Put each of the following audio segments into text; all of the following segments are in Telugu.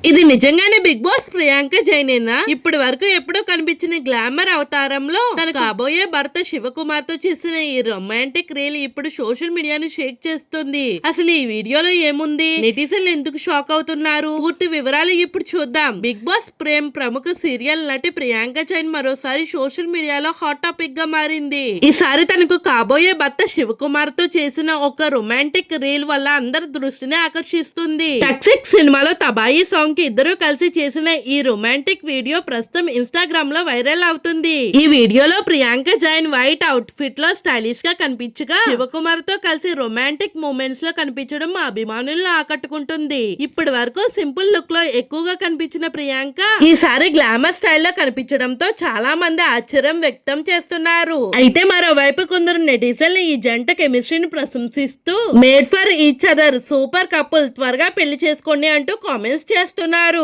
ఇది నిజంగానే బిగ్ బాస్ ప్రియాంక జైనేనా? ఇప్పటి వరకు ఎప్పుడూ కనిపించిన గ్లామర్ అవతారంలో తన కాబోయే భర్త శివకుమార్ తో చేసిన ఈ రొమాంటిక్ రీల్ ఇప్పుడు సోషల్ మీడియాను షేక్ చేస్తుంది. అసలు ఈ వీడియోలో ఏముంది, నెటిజన్లు ఎందుకు షాక్ అవుతున్నారు, పూర్తి వివరాలు ఇప్పుడు చూద్దాం. బిగ్ బాస్ ప్రేమ్ ప్రముఖ సీరియల్ నటి ప్రియాంక జైన్ మరోసారి సోషల్ మీడియాలో హాట్ టాపిక్ గా మారింది. ఈసారి తనకు కాబోయే భర్త శివకుమార్ తో చేసిన ఒక రొమాంటిక్ రీల్ వల్ల అందరి దృష్టిని ఆకర్షిస్తుంది. టాక్సిక్ సినిమాలో తబాయి సాంగ్ కి ఇద్దరు కలిసి చేసిన ఈ రొమాంటిక్ వీడియో ప్రస్తుతం ఇన్స్టాగ్రామ్ లో వైరల్ అవుతుంది. ఈ వీడియోలో Priyanka Jain white out fit లో స్టైలిష్ గా కనిపించగా శివకుమార్ తో కలిసి రొమాంటిక్ మూమెంట్స్ లో కనిపించడం మా అభిమానులను ఆకట్టుకుంటుంది. ఇప్పటి వరకు సింపుల్ లుక్ లో ఎక్కువగా కనిపించిన ప్రియాంక ఈసారి గ్లామర్ స్టైల్లో కనిపించడంతో చాలా మంది ఆశ్చర్యం వ్యక్తం చేస్తున్నారు. అయితే మరోవైపు కొందరు నెటిజన్లు ఈ జంట కెమిస్ట్రీని ప్రశంసిస్తూ made for each other, super couple, త్వరగా పెళ్లి చేసుకోండి అంటూ కామెంట్స్ చేస్తున్నారు.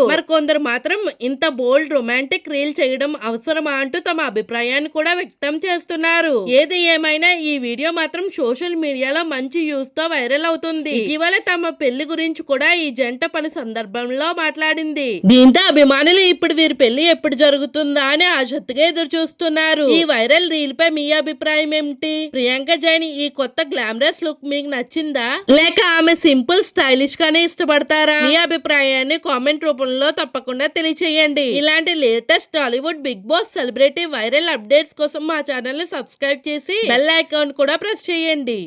మరి కొందరు మాత్రం ఇంత బోల్డ్ రొమాంటిక్ రీల్ చేయడం అవసరమా అంటూ తమ అభిప్రాయాన్ని కూడా వ్యక్తం చేస్తున్నారు. ఏది ఏమైనా ఈ వీడియో మాత్రం సోషల్ మీడియాలో మంచి వ్యూస్ తో వైరల్ అవుతుంది. ఇటీవల తమ పెళ్లి గురించి కూడా ఈ జంట పలు సందర్భంలో మాట్లాడింది. దీంతో అభిమానులు ఇప్పుడు వీరి పెళ్లి ఎప్పుడు జరుగుతుందా అని ఆసక్తిగా ఎదురు చూస్తున్నారు. ఈ వైరల్ రీల్ పై మీ అభిప్రాయం ఏమిటి? ప్రియాంక జైన్ ఈ కొత్త గ్లామరస్ లుక్ మీకు నచ్చిందా, లేక ఆమె సింపుల్ స్టైలిష్ గానే ఇష్టపడతారా? మీ అభిప్రాయాన్ని కామెంట్ రూపంలో తప్పకుండా తెలియచేయండి. ఇలాంటి latest Tollywood Bigg Boss celebrity viral updates కోసం మా ఛానల్ ని సబ్స్క్రైబ్ చేసి బెల్ ఐకాన్ కూడా ప్రెస్ చేయండి.